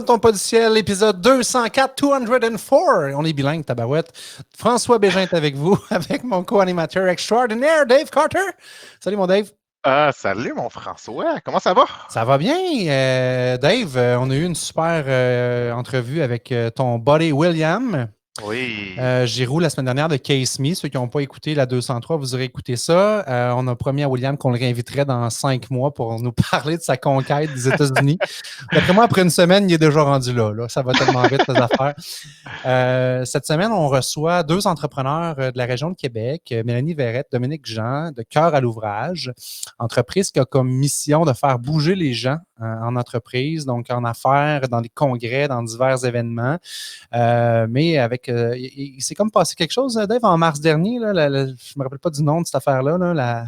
tombe pas du ciel, épisode 204, 204. On est bilingue, tabarouette. François Bégin est avec vous, avec mon co-animateur extraordinaire, Dave Carter. Salut, mon Dave. Salut, mon François. Comment ça va? Ça va bien. Dave, on a eu une super entrevue avec ton buddy William. Oui. Giroux la semaine dernière de Case Me. Ceux qui n'ont pas écouté la 203, vous aurez écouté ça. On a promis à William qu'on le réinviterait dans 5 mois pour nous parler de sa conquête des États-Unis. D'après moi, après une semaine, il est déjà rendu là. Ça va tellement vite, les affaires. Cette semaine, on reçoit 2 entrepreneurs de la région de Québec, Mélanie Verrette, Dominique Jean, de Cœur à l'ouvrage, entreprise qui a comme mission de faire bouger les gens en entreprise, donc en affaires, dans des congrès, dans divers événements. Mais avec il s'est comme passé quelque chose, Dave, en mars dernier. Là, je ne me rappelle pas du nom de cette affaire-là.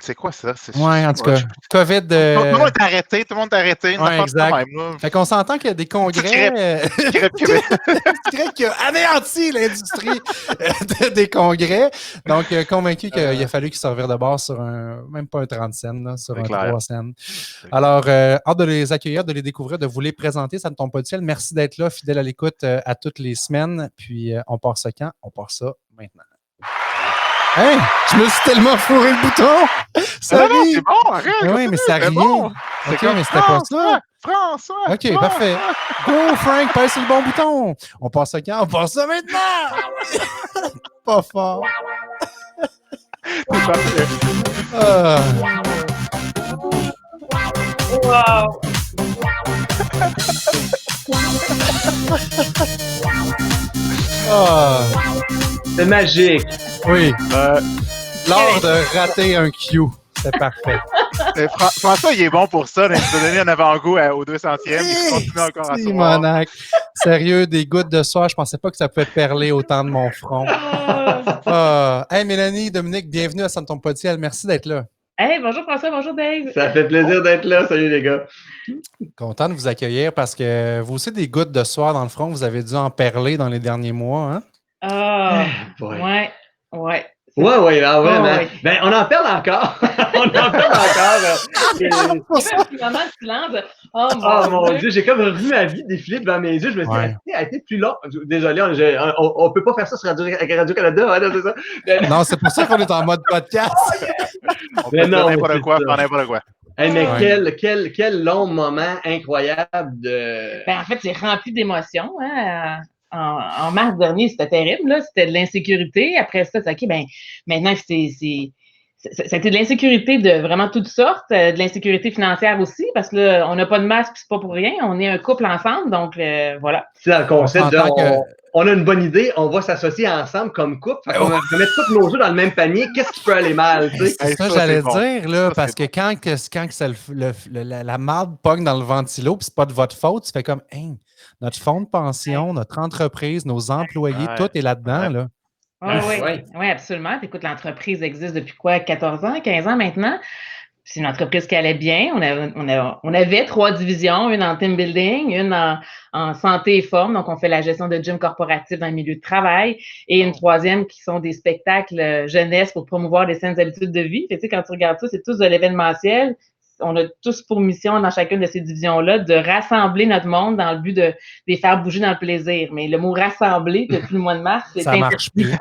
C'est quoi ça? Oui, en tout cas, COVID. Tout le monde est arrêté. Oui, exact. Fait qu'on s'entend qu'il y a des congrès. Je dirais qu'il a anéanti l'industrie des congrès. Donc, convaincu qu'il a fallu qu'il servir de base sur même pas un 30 cents, là, sur un 3 cents. Alors, hâte de les accueillir, de les découvrir, de vous les présenter. Ça ne tombe pas du ciel. Merci d'être là, fidèle à l'écoute à toutes les semaines. Puis, on part ça quand? On part ça maintenant. Hey, je me suis tellement fourré le bouton! Ça rit! C'est bon, arrête! Oui, mais ça riait. Bon. OK, mais c'était pas ça. François! OK, François. Parfait. Go, Frank, pèse sur le bon bouton. On passe ça quand? On passe ça maintenant! Pas fort. C'est parfait. Wow! C'est magique. Oui. L'art de rater un Q. C'est parfait. François, il est bon pour ça. Il nous a donné un avant-goût au 200e. Il continue encore à se voir. Sérieux, des gouttes de soie, je pensais pas que ça pouvait perler autant de mon front. Hey, Mélanie, Dominique, bienvenue à Ça ne tombe pas du ciel. Merci d'être là. Hey, bonjour François, bonjour Dave. Ça fait plaisir d'être là. Salut les gars. Content de vous accueillir parce que vous aussi, des gouttes de soie dans le front, vous avez dû en perler dans les derniers mois, hein? Ouais. Oui. Ben, on en parle encore. Il y a un petit moment de silence. Oh mon Dieu, j'ai comme revu ma vie défiler devant mes yeux. Je me suis dit, elle a été plus long. Désolé, on peut pas faire ça sur Radio-Canada. Hein, c'est ça? Non, c'est pour ça qu'on est en mode podcast. On peut faire n'importe quoi. Hey, mais quel long moment incroyable de... Ben, en fait, c'est rempli d'émotions. Hein? En mars dernier, c'était terrible. Là. C'était de l'insécurité. Après ça, c'est OK, ben maintenant, c'était de l'insécurité de vraiment toutes sortes, de l'insécurité financière aussi, parce que là, on n'a pas de masque, puis c'est pas pour rien. On est un couple ensemble, donc voilà. C'est dans le concept on a une bonne idée, on va s'associer ensemble comme couple. On va mettre tous nos œufs dans le même panier. Qu'est-ce qui peut aller mal? C'est ça que j'allais dire, là, parce que quand la marde pogne dans le ventilo, puis c'est pas de votre faute, tu fais comme, hey, notre fonds de pension, notre entreprise, nos employés, tout est là-dedans, là. Oui, absolument. Écoute, l'entreprise existe depuis quoi? 14 ans, 15 ans maintenant? C'est une entreprise qui allait bien. On avait 3 divisions, une en team building, une en santé et forme. Donc, on fait la gestion de gym corporatif dans le milieu de travail et une 3e qui sont des spectacles jeunesse pour promouvoir des saines habitudes de vie. Tu sais, quand tu regardes ça, c'est tous de l'événementiel. On a tous pour mission dans chacune de ces divisions-là de rassembler notre monde dans le but de les faire bouger dans le plaisir. Mais le mot rassembler depuis le mois de mars, c'est ça marche plus.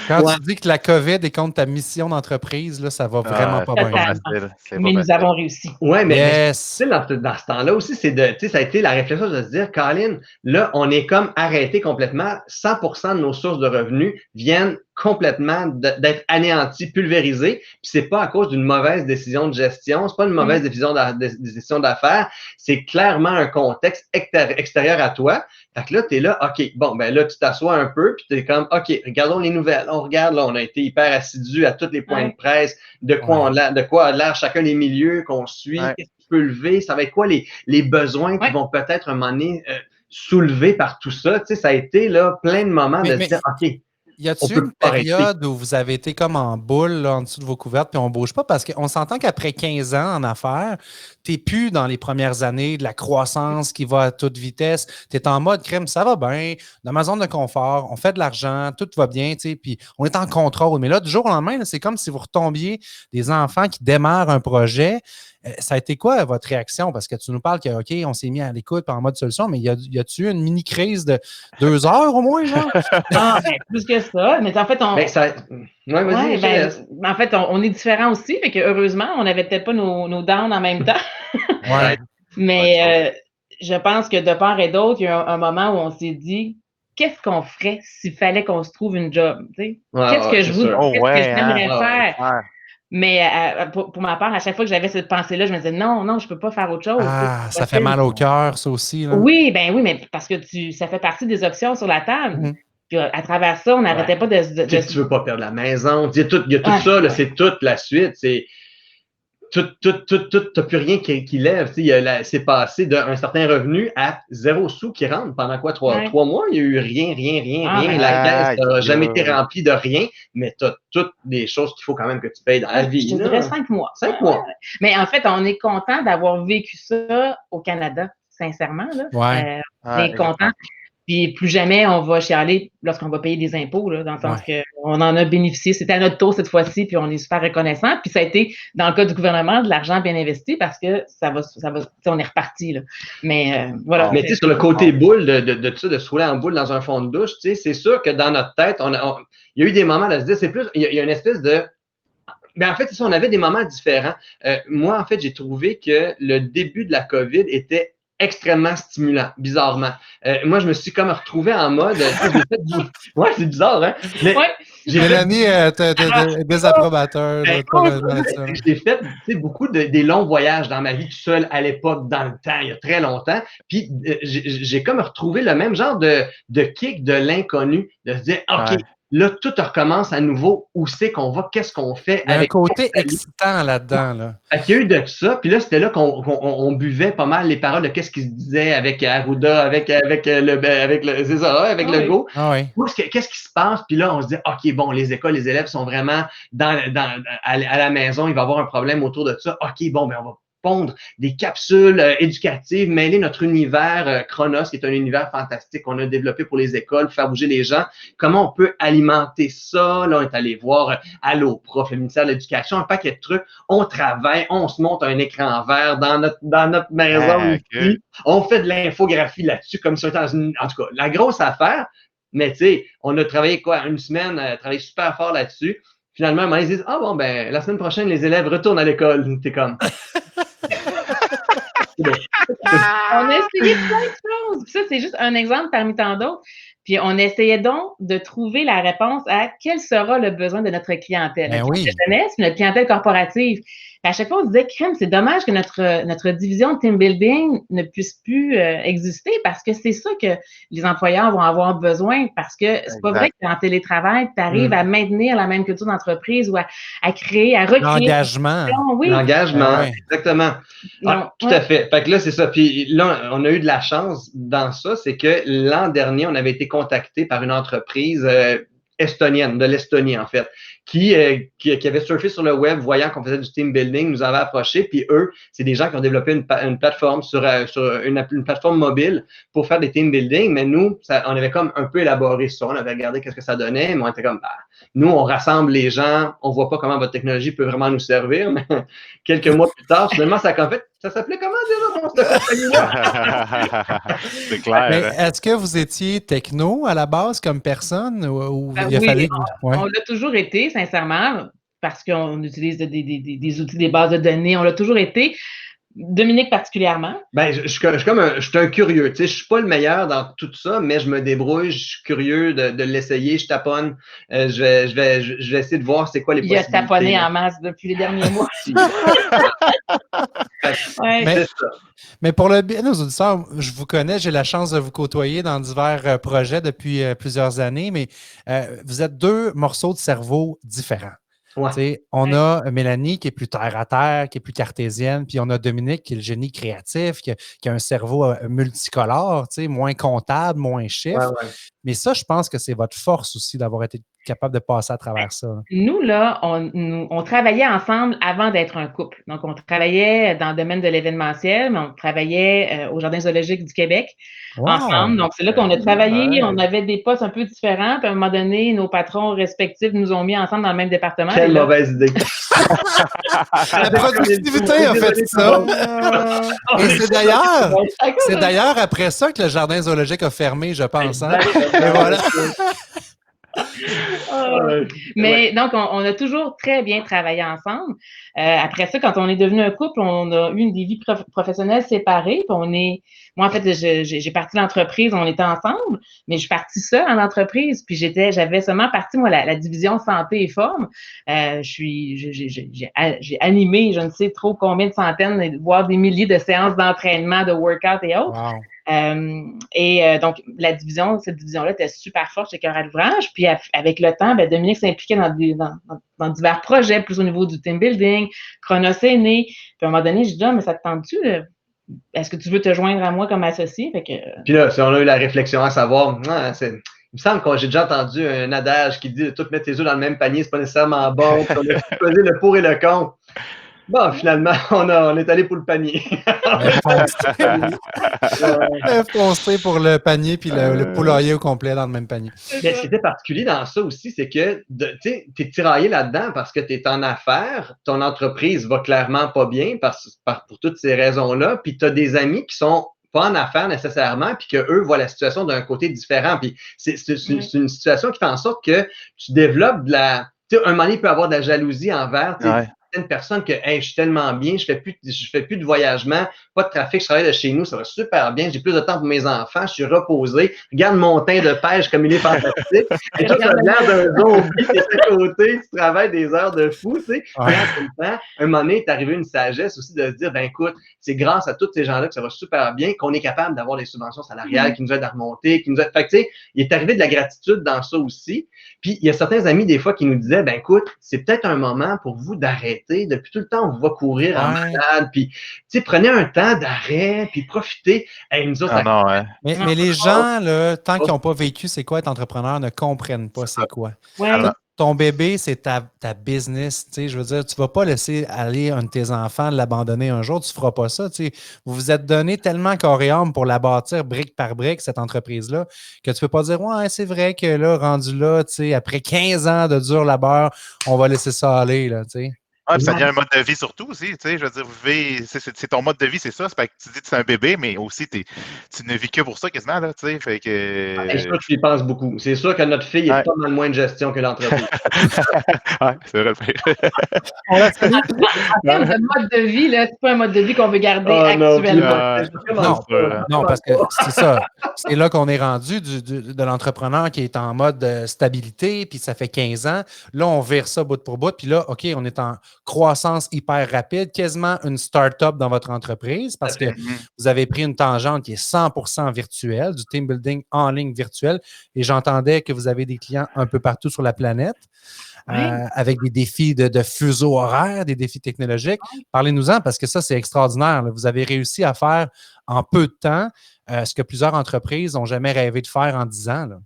Quand tu dis que la COVID est contre ta mission d'entreprise, là, ça va vraiment pas bien. Mais nous avons réussi. Oui, mais dans ce temps-là aussi, ça a été la réflexion de se dire, Colin, là, on est comme arrêté complètement. 100% de nos sources de revenus viennent complètement d'être anéantis, pulvérisés. Puis c'est pas à cause d'une mauvaise décision de gestion, c'est pas une mauvaise décision d'affaires, c'est clairement un contexte extérieur à toi. Fait que là, t'es là, OK, bon, ben là, tu t'assois un peu, puis t'es comme, OK, regardons les nouvelles. On regarde, là, on a été hyper assidus à tous les points de presse, de quoi a l'air chacun des milieux qu'on suit, qu'est-ce qui peut lever, ça va être quoi les besoins qui vont peut-être, à un moment donné, soulevés par tout ça. Tu sais, ça a été, là, plein de moments de se dire, OK, y a-t-il une période où vous avez été comme en boule là, en dessous de vos couvertes puis on ne bouge pas? Parce qu'on s'entend qu'après 15 ans en affaires, tu n'es plus dans les premières années de la croissance qui va à toute vitesse. Tu es en mode crème, ça va bien, dans ma zone de confort, on fait de l'argent, tout va bien, puis on est en contrôle. Mais là, du jour au lendemain, là, c'est comme si vous retombiez des enfants qui démarrent un projet. Ça a été quoi votre réaction? Parce que tu nous parles que, OK, on s'est mis à l'écoute en mode solution, mais y a-tu eu une mini-crise de 2 heures au moins, genre? Ah, plus que ça. Mais en fait, Ouais, vas-y, en fait, on est différents aussi. Fait que heureusement, on n'avait peut-être pas nos downs en même temps. Ouais. Mais je pense que de part et d'autre, il y a un moment où on s'est dit qu'est-ce qu'on ferait s'il fallait qu'on se trouve une job? Qu'est-ce que j'aimerais faire? Ouais. Mais pour ma part, à chaque fois que j'avais cette pensée-là, je me disais non, je ne peux pas faire autre chose. Ah, ça fait mal au cœur, ça aussi. Là. Oui, mais parce que ça fait partie des options sur la table. Puis à travers ça, on n'arrêtait pas de Tu ne veux pas perdre la maison. Il y a tout ça, là, c'est toute la suite. C'est t'as plus rien qui lève. C'est passé d'un certain revenu à 0 sous qui rentre pendant quoi? 3 mois? Il n'y a eu rien. La caisse n'a jamais été remplie de rien, mais tu as toutes des choses qu'il faut quand même que tu payes dans la vie. Je dirais 5 mois. 5 mois. Mais en fait, on est content d'avoir vécu ça au Canada, sincèrement. Là. On est content. Puis plus jamais on va chialer lorsqu'on va payer des impôts, là, dans le sens qu'on en a bénéficié. C'était à notre tour cette fois-ci, puis on est super reconnaissant. Puis ça a été, dans le cas du gouvernement, de l'argent bien investi parce que ça va on est reparti. Là. Mais voilà. Mais tu sais, sur le côté boule de se rouler en boule dans un fond de douche, tu sais, c'est sûr que dans notre tête, il y a eu des moments de se dire, c'est plus, il y a une espèce de. Mais en fait, c'est ça, on avait des moments différents. Moi, en fait, j'ai trouvé que le début de la COVID était extrêmement stimulant, bizarrement. Moi, je me suis comme retrouvé en mode... Ouais, c'est bizarre, hein? Mais Mélanie, désapprobateur. J'ai fait beaucoup des longs voyages dans ma vie tout seul à l'époque, dans le temps, il y a très longtemps. Puis, j'ai comme retrouvé le même genre de kick de l'inconnu, de se dire, OK, là, tout recommence à nouveau. Où c'est qu'on va? Qu'est-ce qu'on fait? Il y a un côté excitant là-dedans. Là. Il y a eu de ça. Puis là, c'était là qu'on buvait pas mal les paroles de qu'est-ce qui se disait avec Arruda, avec le Go. Qu'est-ce qui se passe? Puis là, on se dit, OK, bon, les écoles, les élèves sont vraiment à la maison. Il va y avoir un problème autour de ça. OK, bon, ben on va pondre des capsules éducatives, mêler notre univers Chronos, qui est un univers fantastique qu'on a développé pour les écoles, faire bouger les gens. Comment on peut alimenter ça? Là, on est allé voir Allo Prof, le ministère de l'Éducation, un paquet de trucs. On travaille, on se monte un écran vert dans notre maison. Okay. On fait de l'infographie là-dessus, comme si on était en tout cas, la grosse affaire. Mais tu sais, on a travaillé une semaine, travaillé super fort là-dessus. Finalement, ils disent, la semaine prochaine, les élèves retournent à l'école. T'es comme... On a essayé plein de choses. Ça, c'est juste un exemple parmi tant d'autres. Puis on essayait donc de trouver la réponse à quel sera le besoin de notre clientèle. Notre jeunesse, notre clientèle corporative. Puis à chaque fois, on se disait, crème, c'est dommage que notre division de team building ne puisse plus exister parce que c'est ça que les employeurs vont avoir besoin parce que c'est pas vrai qu'en télétravail, tu arrives à maintenir la même culture d'entreprise ou à créer, à recréer. L'engagement. L'engagement, exactement. Tout à fait. Fait que là, c'est ça. Puis là, on a eu de la chance dans ça, c'est que l'an dernier, on avait été contacté par une entreprise estonienne, de l'Estonie en fait, qui avait surfé sur le web, voyant qu'on faisait du team building, nous avait approché, puis eux, c'est des gens qui ont développé une plateforme sur une plateforme mobile pour faire des team building, mais nous, on avait comme un peu élaboré ça, on avait regardé qu'est-ce que ça donnait, mais on était comme, nous, on rassemble les gens, on voit pas comment votre technologie peut vraiment nous servir, mais quelques mois plus tard, finalement, ça s'appelait comment déjà, C'est clair. Mais est-ce que vous étiez techno à la base comme personne ou il a fallu on l'a toujours été, sincèrement, parce qu'on utilise des outils, des bases de données. On l'a toujours été. Dominique particulièrement. Je suis un curieux. Tu sais, je suis pas le meilleur dans tout ça, mais je me débrouille. Je suis curieux de l'essayer. Je taponne. Je vais essayer de voir c'est quoi les possibilités. Il a taponné en masse depuis les derniers mois. Mais pour le bien de nos auditeurs, je vous connais, j'ai la chance de vous côtoyer dans divers projets depuis plusieurs années, mais vous êtes deux morceaux de cerveau différents. On a Mélanie qui est plus terre à terre, qui est plus cartésienne, puis on a Dominique qui est le génie créatif, qui a un cerveau multicolore, moins comptable, moins chiffre. Mais ça, je pense que c'est votre force aussi d'avoir été capable de passer à travers ça? Là? Nous, là, on travaillait ensemble avant d'être un couple. Donc, on travaillait dans le domaine de l'événementiel, mais on travaillait au Jardin zoologique du Québec ensemble. Donc, c'est là qu'on a travaillé. On avait des postes un peu différents. Puis, à un moment donné, nos patrons respectifs nous ont mis ensemble dans le même département. Quelle mauvaise idée. La productivité a fait ça. Et c'est d'ailleurs après ça que le Jardin zoologique a fermé, je pense. Hein? Et voilà. Mais donc, on a toujours très bien travaillé ensemble. Après ça, quand on est devenu un couple, on a eu des vies professionnelles séparées. Puis moi, en fait, j'ai parti l'entreprise, on était ensemble, mais je suis partie seule en entreprise. Puis j'avais seulement parti, moi, la division santé et forme. J'ai animé, je ne sais trop combien de centaines, voire des milliers de séances d'entraînement, de workout et autres. Wow. Donc, cette division-là était super forte chez Cœur à l'ouvrage. Puis, avec le temps, Dominique s'impliquait dans divers projets, plus au niveau du team building. Chronos est né. Puis, à un moment donné, j'ai dit, mais ça te tente-tu? Est-ce que tu veux te joindre à moi comme associé? Puis là, si on a eu la réflexion à savoir, il me semble que j'ai déjà entendu un adage qui dit de tout mettre tes œufs dans le même panier, c'est pas nécessairement bon. Puis on a pesé le pour et le contre. Bon, finalement, on est allé pour le panier. Foncé pour le panier puis le poulailler au complet dans le même panier. Mais ce qui était particulier dans ça aussi, c'est que tu es tiraillé là-dedans parce que tu es en affaires, ton entreprise va clairement pas bien pour toutes ces raisons-là, puis tu as des amis qui sont pas en affaires nécessairement, puis qu'eux voient la situation d'un côté différent. Puis c'est une situation qui fait en sorte que tu développes un moment donné, il peut y avoir de la jalousie envers une personne que hey, je suis tellement bien, je fais plus de voyagement, pas de trafic, je travaille de chez nous, ça va super bien, j'ai plus de temps pour mes enfants, je suis reposé, regarde mon teint de pêche comme il est fantastique. Et toi, tu as l'air d'un zombie qui est à côté, tu travailles des heures de fou, tu sais. Un moment donné, t'es arrivé une sagesse aussi de se dire, écoute, c'est grâce à tous ces gens-là que ça va super bien, qu'on est capable d'avoir des subventions salariales qui nous aident à remonter, Fait que, tu sais, il est arrivé de la gratitude dans ça aussi. Puis, il y a certains amis, des fois, qui nous disaient, écoute, c'est peut-être un moment pour vous d'arrêter. Depuis tout le temps, on vous voit courir en malade. Puis, tu sais, prenez un temps d'arrêt, puis profitez. Hey, nous autres, mais les gens, là, tant qu'ils n'ont pas vécu c'est quoi être entrepreneur, ne comprennent pas c'est quoi. Ton bébé, c'est ta business. Je veux dire, tu ne vas pas laisser aller un de tes enfants, l'abandonner un jour. Tu ne feras pas ça. Vous vous êtes donné tellement corps et âme pour la bâtir brique par brique, cette entreprise-là, que tu ne peux pas dire, ouais, c'est vrai que là, rendu là, après 15 ans de dur labeur, on va laisser ça aller. Là, Ouais, ça devient un mode de vie surtout aussi, tu sais, je veux dire, c'est ton mode de vie, c'est ça, c'est pas que tu dis que c'est un bébé, mais aussi tu ne vis que pour ça quasiment, là, tu sais, fait que... C'est sûr que tu y penses beaucoup. C'est sûr que notre fille est pas mal moins de gestion que l'entreprise. C'est vrai. En termes de mode de vie, là, c'est pas un mode de vie qu'on veut garder actuellement. Non, parce que c'est ça. C'est là qu'on est rendu de l'entrepreneur qui est en mode stabilité, puis ça fait 15 ans. Là, on vire ça bout pour bout, puis là, OK, on est en croissance hyper rapide, quasiment une start-up dans votre entreprise parce que vous avez pris une tangente qui est 100% virtuelle, du team building en ligne virtuel. Et j'entendais que vous avez des clients un peu partout sur la planète avec des défis de fuseau horaire, des défis technologiques. Parlez-nous-en parce que ça, c'est extraordinaire. Là. Vous avez réussi à faire en peu de temps ce que plusieurs entreprises n'ont jamais rêvé de faire en 10 ans. Là.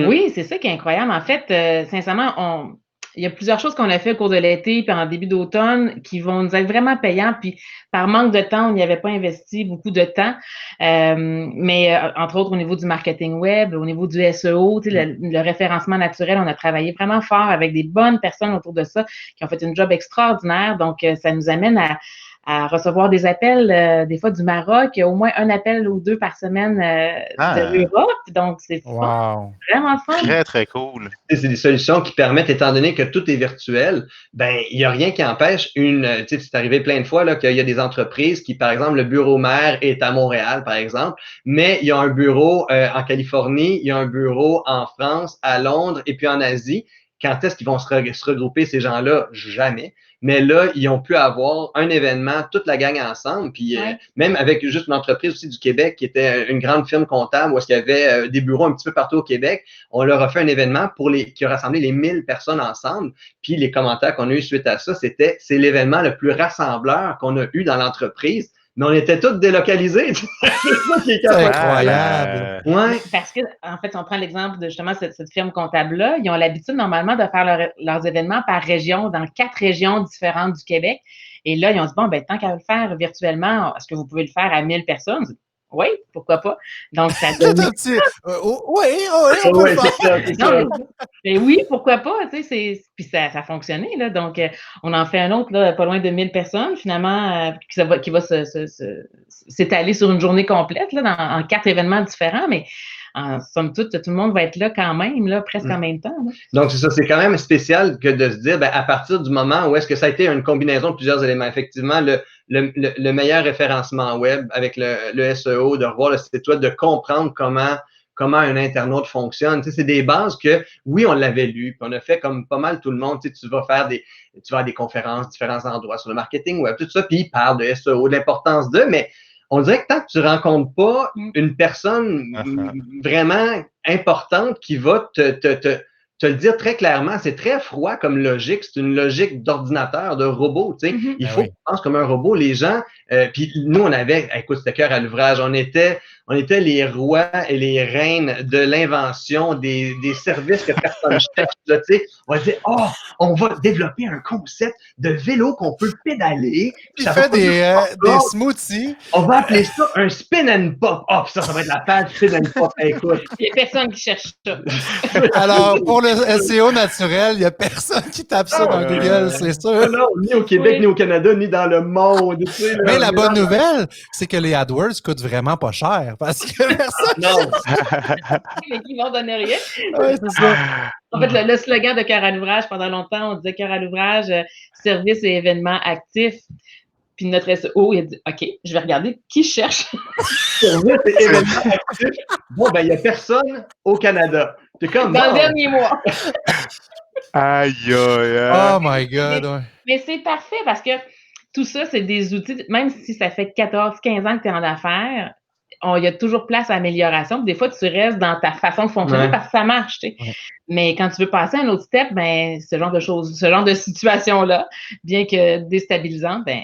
Oui, c'est ça qui est incroyable. En fait, sincèrement, il y a plusieurs choses qu'on a fait au cours de l'été puis en début d'automne qui vont nous être vraiment payantes. Puis par manque de temps, on n'y avait pas investi beaucoup de temps. Mais entre autres, au niveau du marketing web, au niveau du SEO, le référencement naturel, on a travaillé vraiment fort avec des bonnes personnes autour de ça qui ont fait une job extraordinaire. Donc, ça nous amène à recevoir des appels, des fois du Maroc, au moins un appel ou deux par semaine de l'Europe. Donc, c'est vraiment fun. Très, très cool. C'est des solutions qui permettent, étant donné que tout est virtuel, il n'y a rien qui empêche c'est arrivé plein de fois là, qu'il y a des entreprises qui, par exemple, le bureau mère est à Montréal, par exemple, mais il y a un bureau en Californie, il y a un bureau en France, à Londres et puis en Asie. Quand est-ce qu'ils vont se regrouper, ces gens-là? Jamais. Mais là, ils ont pu avoir un événement, toute la gang ensemble, puis même avec juste une entreprise aussi du Québec qui était une grande firme comptable où il y avait des bureaux un petit peu partout au Québec. On leur a fait un événement qui a rassemblé les 1000 personnes ensemble. Puis les commentaires qu'on a eu suite à ça, c'est l'événement le plus rassembleur qu'on a eu dans l'entreprise. mais on était tous délocalisés. C'est ça qui est C'est incroyable. Ouais. Parce que, en fait, si on prend l'exemple de justement cette firme comptable-là, ils ont l'habitude normalement de faire leurs événements par région, dans 4 régions différentes du Québec. Et là, ils ont dit, bon, ben tant qu'à le faire virtuellement, est-ce que vous pouvez le faire à 1000 personnes? Oui, pourquoi pas? Donc, ça donne... Oui, on peut le faire. Non, mais oui, pourquoi pas? Puis ça a fonctionné. Là, donc, on en fait un autre, là, pas loin de 1000 personnes, finalement, qui va s'étaler sur une journée complète, là, en 4 événements différents. Mais en somme toute, tout le monde va être là quand même, là, presque en même temps. Là. Donc, c'est ça, c'est quand même spécial que de se dire, ben, à partir du moment où est-ce que ça a été une combinaison de plusieurs éléments, effectivement, le meilleur référencement web avec le SEO, de revoir le site web, de comprendre comment un internaute fonctionne. Tu sais, c'est des bases que, oui, on l'avait lu, puis on a fait comme pas mal tout le monde. Tu sais, tu vas à des conférences, différents endroits sur le marketing web, tout ça, puis ils parlent de SEO, de l'importance mais on dirait que tant que tu ne rencontres pas une personne vraiment importante qui va te le dire très clairement, c'est très froid comme logique, c'est une logique d'ordinateur, de robot, tu sais. Il faut qu'on pense comme un robot. Les gens, puis nous, on avait, écoute, c'était cœur à l'ouvrage, on était les rois et les reines de l'invention des services que personne ne cherche. Tu sais, on va dire, on va développer un concept de vélo qu'on peut pédaler. Il fait des smoothies. On va appeler ça un spin and pop. Puis ça va être la page spin and pop. Écoute. Il n'y a personne qui cherche ça. Alors, pour le SEO naturel, il n'y a personne qui tape ça dans Google, c'est sûr. Non, ni au Québec, ni au Canada, ni dans le monde. Tu sais, là, mais la bonne nouvelle, c'est que les AdWords coûtent vraiment pas cher parce que personne. Non. Mais qui vont donner rien. Ouais, c'est ça. En fait, le slogan de Cœur à l'ouvrage, pendant longtemps, on disait Cœur à l'ouvrage, services et événements actifs. Puis notre SEO, il a dit OK, je vais regarder qui cherche. Services et événements actifs. Bon, ben, il n'y a personne au Canada. C'est comme. Dans le dernier mois. Aïe, aïe, aïe. Oh my God. Mais c'est parfait parce que tout ça, c'est des outils, même si ça fait 14, 15 ans que tu es en affaires, il y a toujours place à amélioration. Des fois, tu restes dans ta façon de fonctionner parce que ça marche. Tu sais. Mais quand tu veux passer à un autre step, ben, ce genre de choses, ce genre de situation-là, bien que déstabilisante, ben.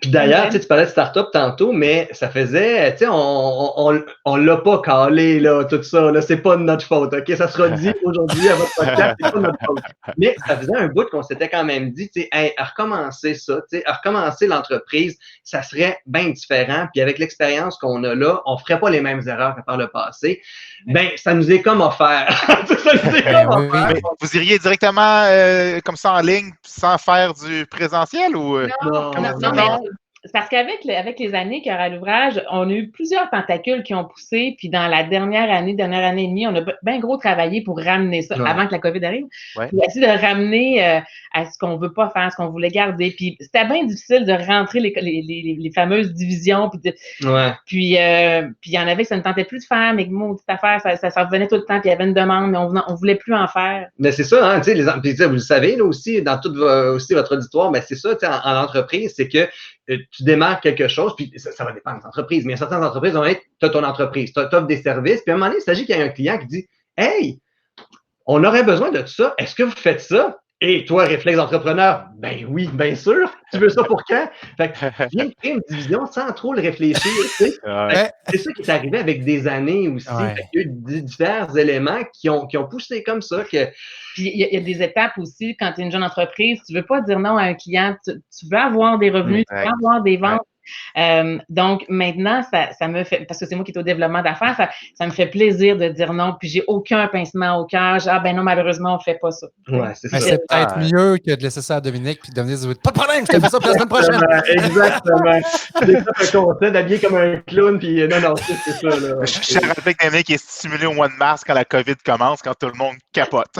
Puis d'ailleurs, tu parlais de start-up tantôt, mais ça faisait, tu sais, on l'a pas calé, là, tout ça, là, c'est pas de notre faute, OK? Ça sera dit aujourd'hui à votre podcast, c'est pas de notre faute. Mais ça faisait un bout qu'on s'était quand même dit, tu sais, hey, à recommencer ça, tu sais, à recommencer l'entreprise, ça serait bien différent. Puis avec l'expérience qu'on a là, on ferait pas les mêmes erreurs que par le passé. Ben, ça nous est comme offert. Ça nous est comme offert. Mais vous iriez directement comme ça en ligne sans faire du présentiel ou? Non. Parce qu'avec les années Cœur à l'ouvrage, on a eu plusieurs tentacules qui ont poussé, puis dans la dernière année et demie, on a bien gros travaillé pour ramener ça, avant que la COVID arrive, pour essayer de ramener à ce qu'on veut pas faire, ce qu'on voulait garder. Puis c'était bien difficile de rentrer les fameuses divisions, puis il y en avait que ça ne tentait plus de faire, mais maudite affaire, ça revenait tout le temps, puis il y avait une demande, mais on voulait plus en faire. Mais c'est ça, hein, tu sais, vous le savez, là aussi, dans tout aussi votre auditoire, mais c'est ça, tu sais, en entreprise, c'est que tu démarres quelque chose, puis ça va dépendre des entreprises, mais certaines entreprises vont être, tu as ton entreprise, tu offres des services, puis à un moment donné, il s'agit qu'il y ait un client qui dit « Hey, on aurait besoin de ça, est-ce que vous faites ça? » Et toi, réflexe d'entrepreneur, ben oui, bien sûr. Tu veux ça pour quand? Fait que viens créer une division sans trop le réfléchir. Tu sais. C'est ça qui est arrivé avec des années aussi. Il y a eu divers éléments qui ont poussé comme ça. Puis il y a des étapes aussi quand tu es une jeune entreprise. Tu ne veux pas dire non à un client. Tu veux avoir des revenus, tu veux avoir des ventes. Donc maintenant, ça me fait, parce que c'est moi qui est au développement d'affaires, ça me fait plaisir de dire non, puis j'ai aucun pincement au cœur. Ben non, malheureusement, on fait pas ça. C'est peut-être mieux que de laisser ça à Dominique puis de venir dire pas de problème, je te fais ça pour la semaine prochaine. Exactement. C'est ça, content d'habiller comme un clown, puis non, c'est ça. Là. Je rappelle que Dominique est stimulé au mois de mars quand la COVID commence, quand tout le monde capote.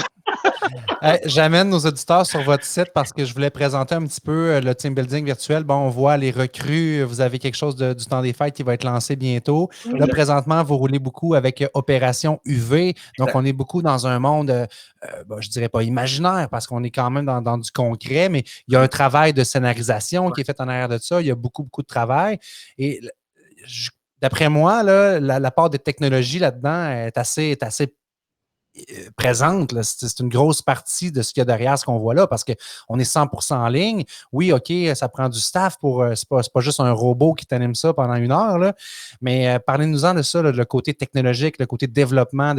J'amène nos auditeurs sur votre site parce que je voulais présenter un petit peu le team building virtuel. Bon, on voit les recrues. Vous avez quelque chose du temps des fêtes qui va être lancé bientôt. Là, présentement, vous roulez beaucoup avec Opération UV. Donc, on est beaucoup dans un monde, je dirais pas imaginaire parce qu'on est quand même dans du concret, mais il y a un travail de scénarisation qui est fait en arrière de ça. Il y a beaucoup, beaucoup de travail. Et d'après moi, là, la part de technologie là-dedans est assez présente. Là. C'est une grosse partie de ce qu'il y a derrière ce qu'on voit là parce qu'on est 100% en ligne. Oui, OK, ça prend du staff pour. C'est pas juste un robot qui t'anime ça pendant 1 heure, là, mais parlez-nous-en de ça, là, le côté technologique, le côté développement.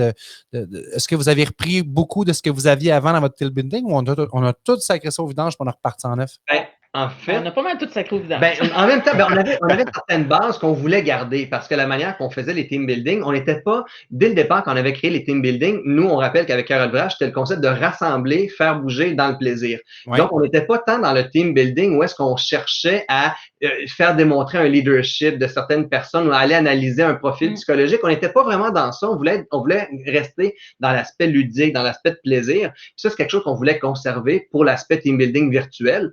Est-ce que vous avez repris beaucoup de ce que vous aviez avant dans votre team building ou on a tout sacré ça au vidange pour on est reparti en neuf? Ben, en fait, on a pas mal tout sacré au vidange. En même temps, on avait certaines bases qu'on voulait garder parce que la manière qu'on faisait les team building, on n'était pas, dès le départ, quand on avait créé les team building, nous, on rappelle qu'avec Carole Brache, c'était le concept de rassembler, faire bouger dans le plaisir. Ouais. Donc, on n'était pas tant dans le team building où est-ce qu'on cherchait à faire démontrer un leadership de certaines personnes ou à aller analyser un profil psychologique. On n'était pas vraiment dans ça. On voulait rester dans l'aspect ludique, dans l'aspect de plaisir. Puis ça, c'est quelque chose qu'on voulait conserver pour l'aspect team building virtuel.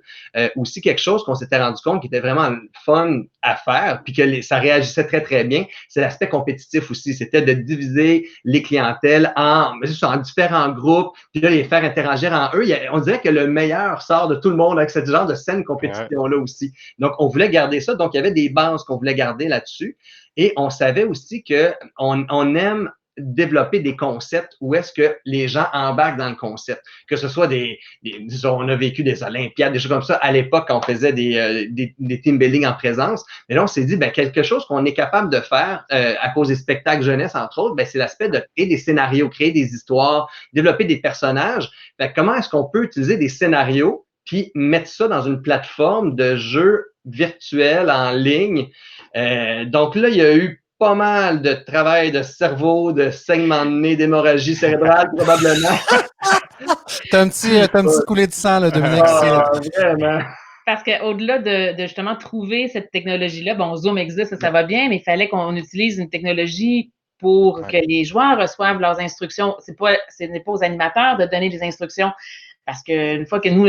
Aussi quelque chose qu'on s'était rendu compte qui était vraiment fun à faire, puis que ça réagissait très, très bien, c'est l'aspect compétitif aussi. C'était de diviser les clientèles en différents groupes, puis là, les faire interagir en eux. On dirait que le meilleur sort de tout le monde avec ce genre de saine compétition-là aussi. Donc, on voulait garder ça. Donc, il y avait des bases qu'on voulait garder là-dessus. Et on savait aussi qu'on aime développer des concepts où est-ce que les gens embarquent dans le concept. Que ce soit disons, on a vécu des Olympiades, des choses comme ça à l'époque quand on faisait des team building en présence. Mais là, on s'est dit, quelque chose qu'on est capable de faire à cause des spectacles jeunesse, entre autres, c'est l'aspect de créer des scénarios, créer des histoires, développer des personnages. Comment est-ce qu'on peut utiliser des scénarios puis mettre ça dans une plateforme de jeu virtuel en ligne? Donc là, il y a eu pas mal de travail de cerveau, de saignement de nez, d'hémorragie cérébrale, probablement. T'as un petit coulé de sang, là, Dominique. Vraiment. Parce qu'au-delà de justement trouver cette technologie-là, Zoom existe, ça va bien, mais il fallait qu'on utilise une technologie pour que les joueurs reçoivent leurs instructions. Ce n'est pas aux animateurs de donner des instructions. Parce qu'une fois que nous,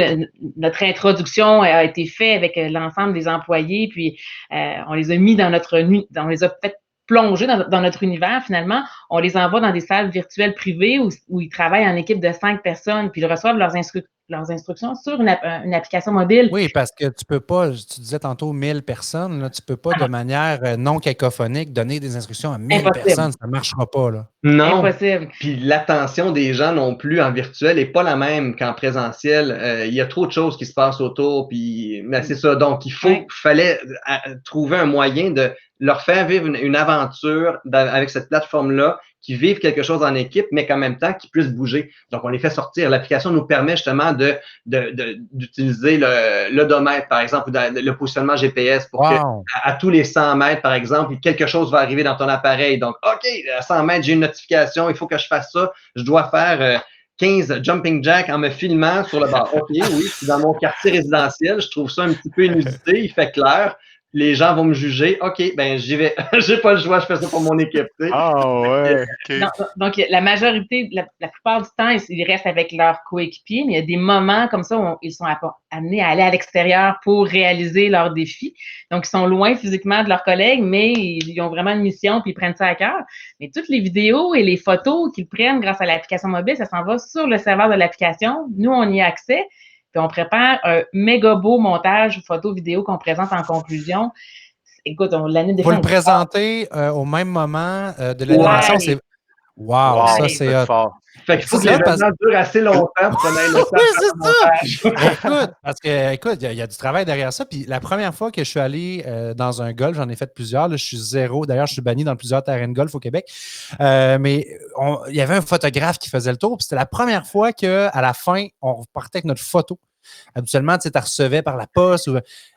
notre introduction a été faite avec l'ensemble des employés, puis on les a mis on les a fait plonger dans notre univers, finalement, on les envoie dans des salles virtuelles privées où ils travaillent en équipe de 5 personnes, puis ils reçoivent leurs instructions sur une application mobile. Oui, parce que tu peux pas, tu disais tantôt 1000 personnes, là, tu peux pas de manière non cacophonique donner des instructions à 1000 personnes, ça ne marchera pas. Là. Non. Impossible. Puis l'attention des gens non plus en virtuel n'est pas la même qu'en présentiel. Il y a trop de choses qui se passent autour, puis c'est ça. Donc, il fallait trouver un moyen de leur faire vivre une aventure avec cette plateforme-là, qui vivent quelque chose en équipe, mais qu'en même temps, qui puissent bouger. Donc, on les fait sortir. L'application nous permet justement d'utiliser l'odomètre, par exemple, ou le positionnement GPS pour que à tous les 100 mètres, par exemple, quelque chose va arriver dans ton appareil. Donc, OK, à 100 mètres, j'ai une notification, il faut que je fasse ça. Je dois faire 15 jumping jacks en me filmant sur le bord. OK, oui, je suis dans mon quartier résidentiel. Je trouve ça un petit peu inusité. Il fait clair. Les gens vont me juger. OK, j'y vais. J'ai pas le choix, je fais ça pour mon équipe. Tu sais. Ah ouais, OK. Donc, la majorité, la plupart du temps, ils restent avec leurs coéquipiers, mais il y a des moments comme ça où ils sont amenés à aller à l'extérieur pour réaliser leurs défis. Donc, ils sont loin physiquement de leurs collègues, mais ils ont vraiment une mission puis ils prennent ça à cœur. Mais toutes les vidéos et les photos qu'ils prennent grâce à l'application mobile, ça s'en va sur le serveur de l'application. Nous, on y a accès. Puis on prépare un méga beau montage photo-vidéo qu'on présente en conclusion. Écoute, l'année Vous le présentez au même moment de l'animation. C'est... Wow, ça c'est fort. Fait qu'il faut que l'événement dure assez longtemps pour qu'on ait le temps de faire parce que, écoute, il y a du travail derrière ça. Puis la première fois que je suis allé dans un golf, j'en ai fait plusieurs. Là, je suis zéro. D'ailleurs, je suis banni dans plusieurs terrains de golf au Québec. Mais il y avait un photographe qui faisait le tour. Puis c'était la première fois qu'à la fin, on repartait avec notre photo. Habituellement, tu recevais par la poste.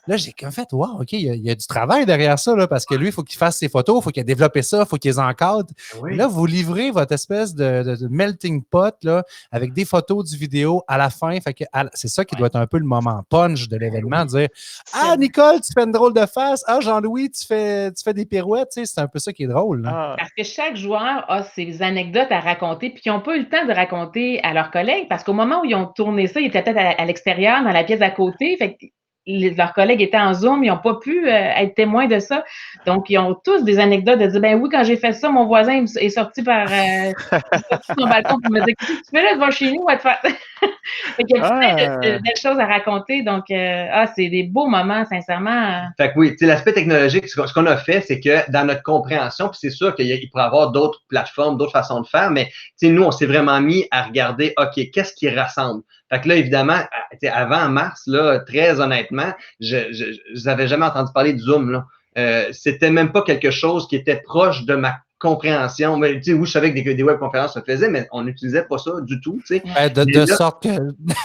Là, j'ai comme fait, wow, OK, il y a du travail derrière ça, là, parce que lui, il faut qu'il fasse ses photos, il faut qu'il ait développé ça, il faut qu'il les encadre. Oui. Là, vous livrez votre espèce de melting pot là, avec des photos, du vidéo à la fin. Fait que, c'est ça qui doit être un peu le moment punch de l'événement, de dire ah, Nicole, tu fais une drôle de face. Ah, Jean-Louis, tu fais des pirouettes. Tu sais, c'est un peu ça qui est drôle. Là. Parce que chaque joueur a ses anecdotes à raconter, puis ils n'ont pas eu le temps de raconter à leurs collègues, parce qu'au moment où ils ont tourné ça, ils étaient peut-être à l'extérieur, dans la pièce à côté. Fait que leurs collègues étaient en Zoom, ils n'ont pas pu être témoins de ça. Donc, ils ont tous des anecdotes de dire, ben oui, quand j'ai fait ça, mon voisin est sorti son balcon pour me dire, qu'est-ce que tu fais là, va chez nous, va te faire. Il y a plein de belles choses à raconter. Donc, c'est des beaux moments, sincèrement. Fait que oui, tu sais, l'aspect technologique, ce qu'on a fait, c'est que dans notre compréhension, puis c'est sûr qu'il pourrait y avoir d'autres plateformes, d'autres façons de faire, mais tu sais, nous, on s'est vraiment mis à regarder, OK, qu'est-ce qui rassemble? Fait que là, évidemment, avant mars, là, très honnêtement, je n'avais jamais entendu parler de Zoom, là. C'était même pas quelque chose qui était proche de ma compréhension. Mais, tu sais, oui, je savais que des webconférences se faisaient, mais on n'utilisait pas ça du tout, tu sais. De sorte que,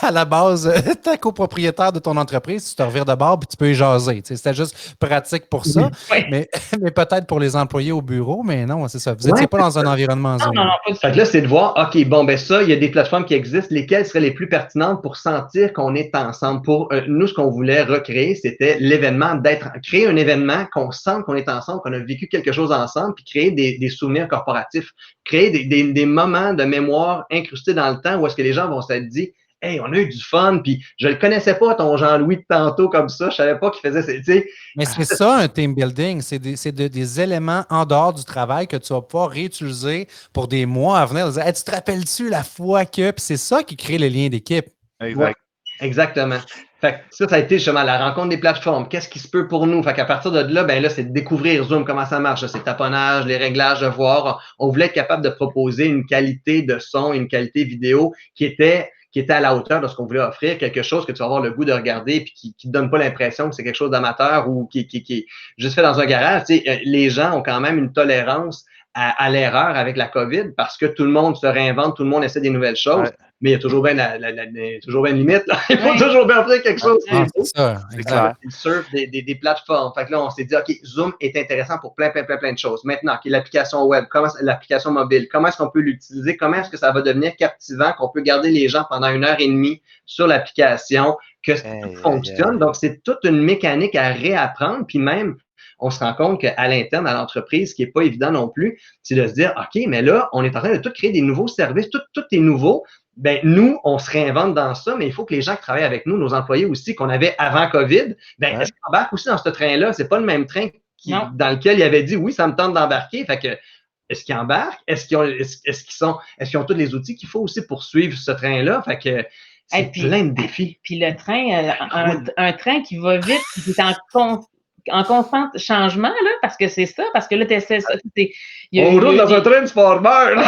à la base, t'es copropriétaire de ton entreprise, tu te revires de bord puis tu peux y jaser. Tu sais, c'était juste pratique pour ça, mais peut-être pour les employés au bureau, mais non, c'est ça. Vous n'étiez pas dans un environnement Zoom. Non, pas du tout. Fait que là, c'est de voir, OK, bon, ben ça, il y a des plateformes qui existent, lesquelles seraient les plus pertinentes pour sentir qu'on est ensemble. Pour nous, ce qu'on voulait recréer, c'était l'événement créer un événement, qu'on sente qu'on est ensemble, qu'on a vécu quelque chose ensemble, puis créer des souvenirs corporatifs, créer des moments de mémoire incrustés dans le temps où est-ce que les gens vont se dire, hey, on a eu du fun, puis je le connaissais pas, ton Jean-Louis de tantôt comme ça, je savais pas qu'il faisait ça, tu sais. Mais c'est ça, un team building, c'est des éléments en dehors du travail que tu vas pouvoir réutiliser pour des mois à venir. Dire, hey, tu te rappelles-tu la fois que... Puis c'est ça qui crée le lien d'équipe. Exact. Ouais, exactement. Fait que ça a été justement la rencontre des plateformes. Qu'est-ce qui se peut pour nous? Fait qu'à partir de là, ben là, c'est de découvrir Zoom, comment ça marche. C'est taponnage, les réglages, de voir. On voulait être capable de proposer une qualité de son, une qualité vidéo qui était à la hauteur de ce qu'on voulait offrir, quelque chose que tu vas avoir le goût de regarder puis qui ne te donne pas l'impression que c'est quelque chose d'amateur ou qui est juste fait dans un garage. Tu sais, les gens ont quand même une tolérance à l'erreur avec la COVID parce que tout le monde se réinvente, tout le monde essaie des nouvelles choses. Ouais. Mais il y a toujours bien une limite. Là. Il faut toujours bien faire quelque chose. C'est ça, c'est clair. Il surfe des plateformes. Fait que là, on s'est dit, OK, Zoom est intéressant pour plein de choses. Maintenant, OK, l'application web, l'application mobile, comment est-ce qu'on peut l'utiliser? Comment est-ce que ça va devenir captivant, qu'on peut garder les gens pendant 1h30 sur l'application, que ça fonctionne? Donc, c'est toute une mécanique à réapprendre. Puis même, on se rend compte qu'à l'interne, à l'entreprise, ce qui n'est pas évident non plus, c'est de se dire, OK, mais là, on est en train de tout créer des nouveaux services, tout est nouveau. Ben, nous, on se réinvente dans ça, mais il faut que les gens qui travaillent avec nous, nos employés aussi, qu'on avait avant COVID, ben, est-ce qu'ils embarquent aussi dans ce train-là? C'est pas le même train dans lequel ils avaient dit, oui, ça me tente d'embarquer. Fait que, est-ce qu'ils embarquent? Est-ce qu'ils ont tous les outils qu'il faut aussi pour suivre ce train-là? Fait que, c'est plein de défis. Puis le train, un train qui va vite, qui est en constant changement, là, parce que c'est ça, parce que là, tu essaies ça. On roule dans un transformer!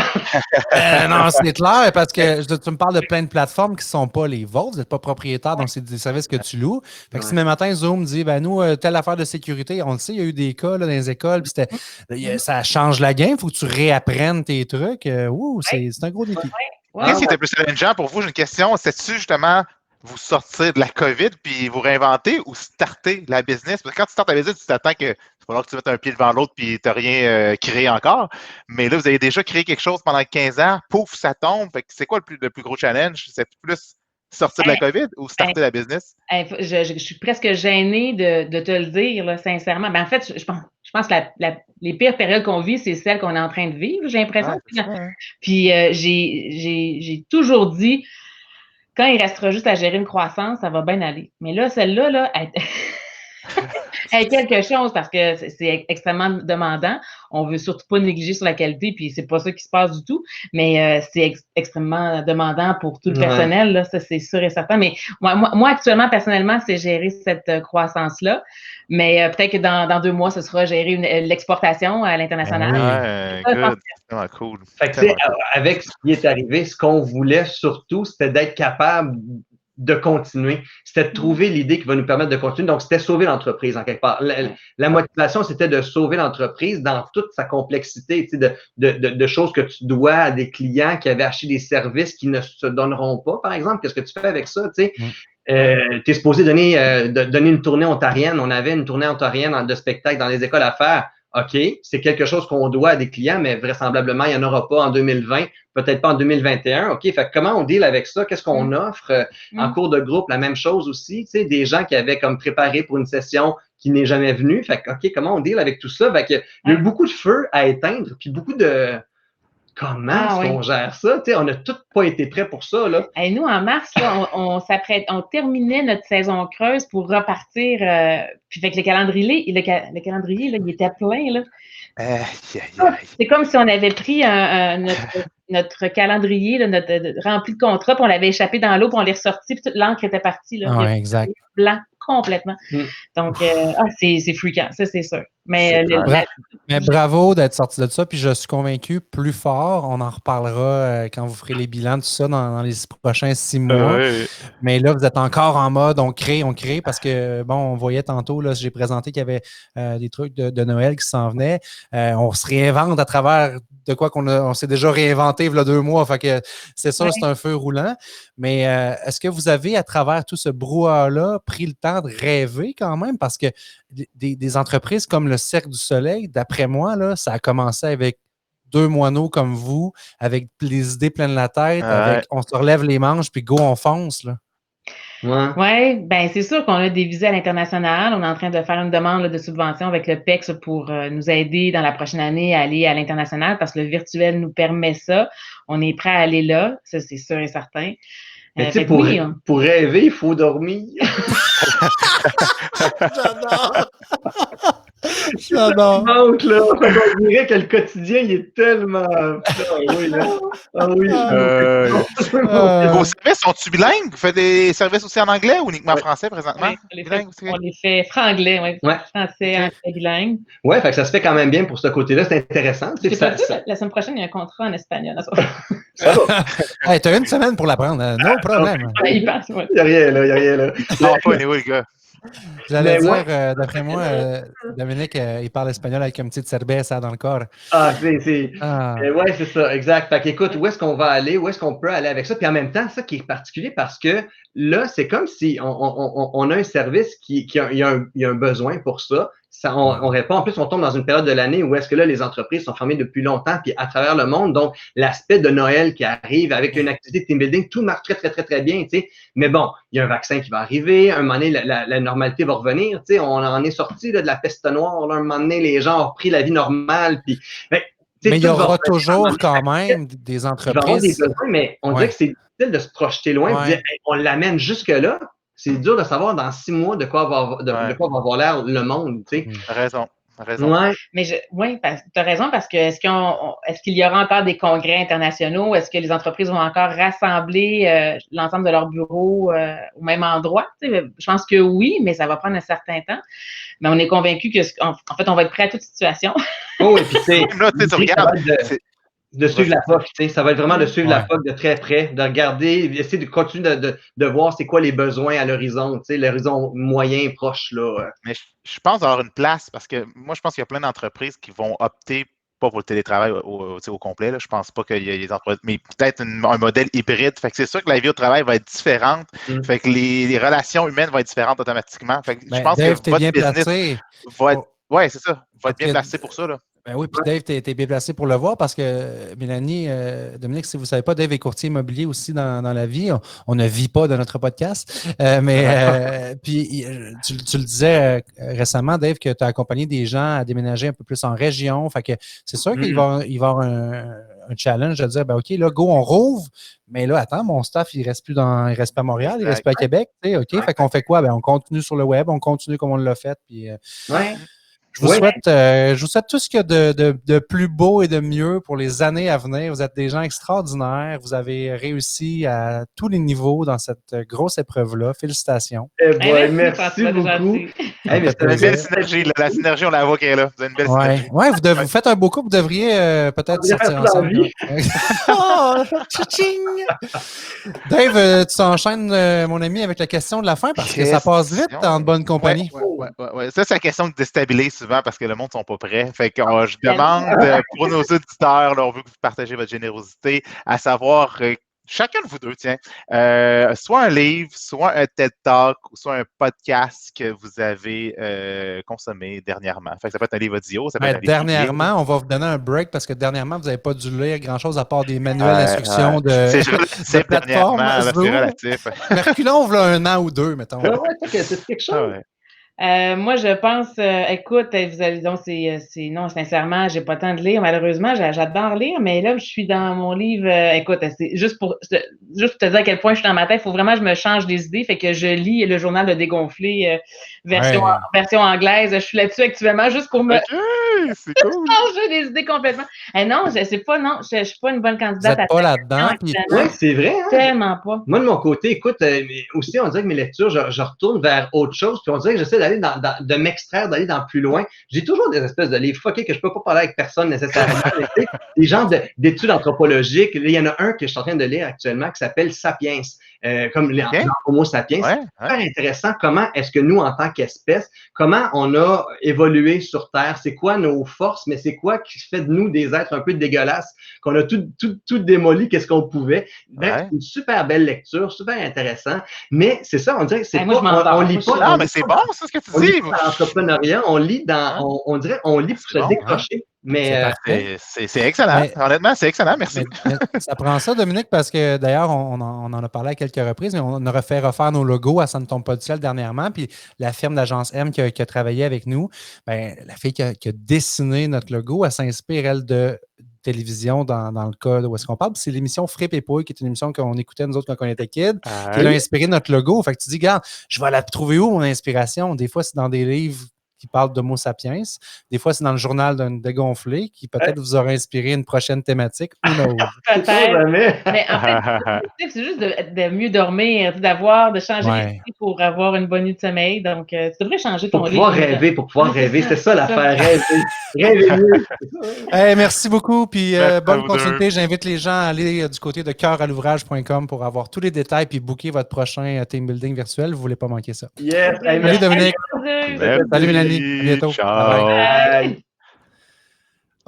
Non, c'est clair, parce que tu me parles de plein de plateformes qui ne sont pas les vôtres, vous n'êtes pas propriétaire, donc c'est des services que tu loues. Fait que si demain matin, Zoom dit, ben nous, telle affaire de sécurité, on le sait, il y a eu des cas là, dans les écoles, puis ça change la game, il faut que tu réapprennes tes trucs. C'est un gros défi. Qu'est-ce qui était plus challengeant pour vous? J'ai une question. C'est-tu justement vous sortir de la COVID puis vous réinventer ou starter la business? Parce que quand tu startes la business, tu t'attends que il va falloir que tu mettes un pied devant l'autre puis tu n'as rien créé encore. Mais là, vous avez déjà créé quelque chose pendant 15 ans. Pouf, ça tombe. Fait que c'est quoi le plus gros challenge? C'est plus sortir de la COVID ou starter la business? Je suis presque gênée de te le dire, là, sincèrement. Ben, en fait, je pense que les pires périodes qu'on vit, c'est celles qu'on est en train de vivre, j'ai l'impression. Puis j'ai toujours dit, quand il restera juste à gérer une croissance, ça va bien aller. Mais là, celle-là, là, elle est quelque chose parce que c'est extrêmement demandant. On veut surtout pas négliger sur la qualité, puis c'est pas ça qui se passe du tout. Mais c'est extrêmement demandant pour tout le personnel, là, ça c'est sûr et certain. Mais moi actuellement, personnellement, c'est gérer cette croissance-là. Mais peut-être que dans 2 mois, ce sera gérer l'exportation à l'international. Good. Ah, cool. Fait que, avec ce qui est arrivé, ce qu'on voulait surtout, c'était d'être capable de continuer. C'était de trouver l'idée qui va nous permettre de continuer. Donc, c'était sauver l'entreprise, en quelque part. La motivation, c'était de sauver l'entreprise dans toute sa complexité, tu sais, de choses que tu dois à des clients qui avaient acheté des services qui ne se donneront pas, par exemple. Qu'est-ce que tu fais avec ça, tu sais? Tu es supposé donner une tournée ontarienne. On avait une tournée ontarienne de spectacle dans les écoles à faire. OK, c'est quelque chose qu'on doit à des clients, mais vraisemblablement, il n'y en aura pas en 2020, peut-être pas en 2021. OK, fait comment on deal avec ça? Qu'est-ce qu'on offre? En cours de groupe, la même chose aussi. Tu sais, des gens qui avaient comme préparé pour une session qui n'est jamais venue. Fait que, OK, comment on deal avec tout ça? Fait que, il y a eu beaucoup de feu à éteindre, puis beaucoup de comment est-ce qu'on gère ça? Tu sais, on n'a tous pas été prêts pour ça, là. Et nous, en mars, là, on terminait notre saison creuse pour repartir. Puis fait que le calendrier, là, il était plein, là. C'est comme si on avait pris notre calendrier, là, rempli de contrats, puis on l'avait échappé dans l'eau, puis on l'est ressorti, puis toute l'encre était partie. Là. Ouais, exact. Blanc complètement. Donc, c'est fréquent, ça, c'est sûr. Mais bravo d'être sorti de ça, puis je suis convaincu, plus fort, on en reparlera quand vous ferez les bilans, tout ça, dans les prochains 6 mois. Mais là, vous êtes encore en mode, on crée, parce que, bon, on voyait tantôt, là, j'ai présenté qu'il y avait des trucs de Noël qui s'en venaient. On se réinvente à travers de quoi on s'est déjà réinventé il y a 2 mois. Fait que c'est ça, c'est un feu roulant. Mais est-ce que vous avez, à travers tout ce brouhaha-là, pris le temps de rêver quand même? Parce que des entreprises comme le Cercle du Soleil, d'après moi, là, ça a commencé avec 2 moineaux comme vous, avec les idées pleines de la tête, avec on se relève les manches, puis go, on fonce, là. Oui, ben c'est sûr qu'on a des visées à l'international. On est en train de faire une demande là, de subvention avec le PEX pour nous aider dans la prochaine année à aller à l'international parce que le virtuel nous permet ça. On est prêt à aller là, ça c'est sûr et certain. Mais tu sais, pour rêver, il faut dormir. J'adore! J'adore! Donc, là, on dirait que le quotidien, il est tellement... Vos services sont-tu bilingues? Vous faites des services aussi en anglais ou uniquement en français présentement? On les fait franglais, français, anglais, bilingue. Oui, fait que ça se fait quand même bien pour ce côté-là. C'est intéressant. La semaine prochaine, il y a un contrat en espagnol. Hey, t'as 1 semaine pour l'apprendre. No problème. Il passe, Il n'y a rien là. Non, pas les gars. J'allais dire, d'après moi, Dominique, il parle espagnol avec une petite cerveza dans le corps. Oui, c'est ça, exact. Fait qu'écoute, où est-ce qu'on va aller? Où est-ce qu'on peut aller avec ça? Puis en même temps, ça qui est particulier parce que là, c'est comme si on a un service il y a un besoin pour ça. On répond. En plus, on tombe dans une période de l'année où est-ce que là, les entreprises sont fermées depuis longtemps puis à travers le monde. Donc, l'aspect de Noël qui arrive avec une activité de team building, tout marche très, très, très, très bien, tu sais. Mais bon, il y a un vaccin qui va arriver. Un moment donné, la normalité va revenir, tu sais. On en est sorti de la peste noire. Là, un moment donné, les gens ont repris la vie normale. Puis, mais il y aura toujours quand même des entreprises. Il va y avoir des besoins, mais on dirait que c'est difficile de se projeter loin et de dire hey, on l'amène jusque-là. C'est dur de savoir dans 6 mois de quoi va avoir l'air le monde, tu sais. T'as raison. Ouais. Mais tu as raison parce que est-ce qu'il y aura encore des congrès internationaux? Est-ce que les entreprises vont encore rassembler l'ensemble de leurs bureaux au même endroit? Tu sais, je pense que oui, mais ça va prendre un certain temps. Mais on est convaincu qu'en fait, on va être prêt à toute situation. Oh, et puis tu regardes. De suivre la POC, tu sais, ça va être vraiment de suivre la POC de très près, de regarder, essayer de continuer de voir c'est quoi les besoins à l'horizon, tu sais, l'horizon moyen, proche, là. Mais je pense avoir une place parce que moi, je pense qu'il y a plein d'entreprises qui vont opter pas pour le télétravail au complet. Là. Je pense pas qu'il y ait des entreprises, mais peut-être un modèle hybride. Fait que c'est sûr que la vie au travail va être différente. Fait que les relations humaines vont être différentes automatiquement. Fait que je pense Dave, que votre business va être... Oui, c'est ça. Va être bien placé pour ça, là. Ben oui, puis Dave, tu es bien placé pour le voir parce que, Mélanie, Dominique, si vous ne savez pas, Dave est courtier immobilier aussi dans la vie. On ne vit pas de notre podcast. Puis tu le disais récemment, Dave, que tu as accompagné des gens à déménager un peu plus en région. Fait que c'est sûr qu'il va y avoir un challenge de dire, ben OK, là, go, on rouvre. Mais là, attends, mon staff, il reste pas à Montréal, il reste pas à Québec. OK, fait qu'on fait quoi? Ben, on continue sur le web, on continue comme on l'a fait. Puis, je vous souhaite tout ce qu'il y a de plus beau et de mieux pour les années à venir. Vous êtes des gens extraordinaires. Vous avez réussi à tous les niveaux dans cette grosse épreuve-là. Félicitations. Merci beaucoup. C'est une belle synergie. La synergie, on la voit qu'elle est là. Vous avez une belle synergie. Oui, vous faites un beau coup. Vous devriez peut-être sortir ensemble. Oh, Dave, tu t'enchaînes, mon ami, avec la question de la fin parce que ça passe vite en bonne compagnie. Ouais. Ça, c'est la question de déstabiliser souvent parce que le monde ne sont pas prêts. Fait que je demande pour nos auditeurs, là, on veut que vous partagez votre générosité, à savoir chacun de vous deux, tiens, soit un livre, soit un TED Talk, ou soit un podcast que vous avez consommé dernièrement. Fait que ça peut être un livre audio, ça peut être un livre dernièrement, on va vous donner un break parce que dernièrement, vous n'avez pas dû lire grand-chose à part des manuels d'instruction de plateforme. C'est relatif. Reculons, voilà 1 an ou 2, mettons. C'est quelque chose. Moi, je pense, écoute, vous allez donc, non, sincèrement, j'ai pas le temps de lire, malheureusement, j'adore lire, mais là, je suis dans mon livre, écoute, c'est juste pour te dire à quel point je suis dans ma tête, il faut vraiment que je me change des idées, fait que je lis le journal de Dégonflé, version anglaise, je suis là-dessus actuellement, juste pour me c'est cool. changer des idées complètement. Non, je sais pas, non, je suis pas une bonne candidate. Vous n'êtes pas là-dedans. Oui, c'est vrai. Hein? Tellement pas. Moi, de mon côté, écoute, aussi, on dirait que mes lectures, je retourne vers autre chose, puis on dirait que j'essaie d'aller de m'extraire, d'aller dans plus loin. J'ai toujours des espèces de livres fuckés que je peux pas parler avec personne nécessairement. Des genres d'études anthropologiques. Il y en a un que je suis en train de lire actuellement qui s'appelle Sapiens, comme l'Homo sapiens. Ouais, c'est super intéressant. Comment est-ce que nous, en tant qu'espèce, comment on a évolué sur Terre? C'est quoi nos forces, mais c'est quoi qui fait de nous des êtres un peu dégueulasses, qu'on a tout démoli, qu'est-ce qu'on pouvait. Bref, c'est une super belle lecture, super intéressant. Mais c'est ça, on dirait que c'est pas, on lit pas. Non, mais c'est bon, c'est ce que tu dis. On lit dans l'entrepreneuriat, on lit dans, on dirait, on lit pour se décrocher. Mais c'est excellent. Mais, honnêtement, c'est excellent. Merci. Mais ça prend ça, Dominique, parce que d'ailleurs, on en a parlé à quelques reprises, mais on aurait fait refaire nos logos à Ça ne tombe pas du ciel dernièrement. Puis la firme d'Agence M qui a travaillé avec nous, ben, la fille qui a dessiné notre logo, elle s'inspire, elle, de télévision dans le cas où est-ce qu'on parle. C'est l'émission Fripp et Pouille, qui est une émission qu'on écoutait nous autres quand on était kids, qui a inspiré notre logo. Fait que tu dis, regarde, je vais la trouver où, mon inspiration? Des fois, c'est dans des livres qui parle d'Homo sapiens. Des fois, c'est dans le journal d'un dégonflé qui peut-être vous aura inspiré une prochaine thématique. Peut-être. Mais en fait, c'est juste de mieux dormir, de changer d'idée pour avoir une bonne nuit de sommeil. Donc, tu devrais changer ton livre. Pour pouvoir rêver. C'est ça l'affaire. Rêver mieux. Hey, merci beaucoup. Puis bonne continuité. J'invite les gens à aller du côté de cœuralouvrage.com pour avoir tous les détails puis booker votre prochain team building virtuel. Vous ne voulez pas manquer ça. Yes. Salut Dominique. Salut Mélanie. À bientôt. Ciao. Bye.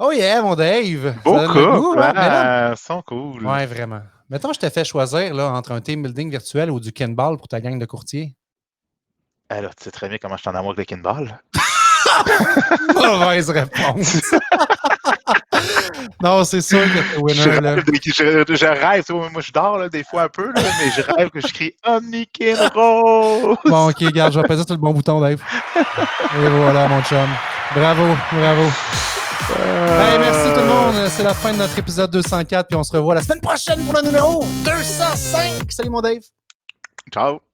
Oh yeah, mon Dave. Beaucoup. Ils sont cool. Ouais, vraiment. Mettons, je t'ai fait choisir là, entre un team building virtuel ou du Kinball pour ta gang de courtiers. Alors, tu sais très bien comment je suis en amour avec le Kinball. Mauvaise réponse. Non, c'est sûr que t'es winner. Je rêve, moi je dors là, des fois un peu, là, mais je rêve que je crie Omnikin Rose. Bon, ok, regarde, je vais peser sur le bon bouton, Dave. Et voilà, mon chum. Bravo. Hey, merci tout le monde. C'est la fin de notre épisode 204, puis on se revoit la semaine prochaine pour le numéro 205. Salut, mon Dave. Ciao.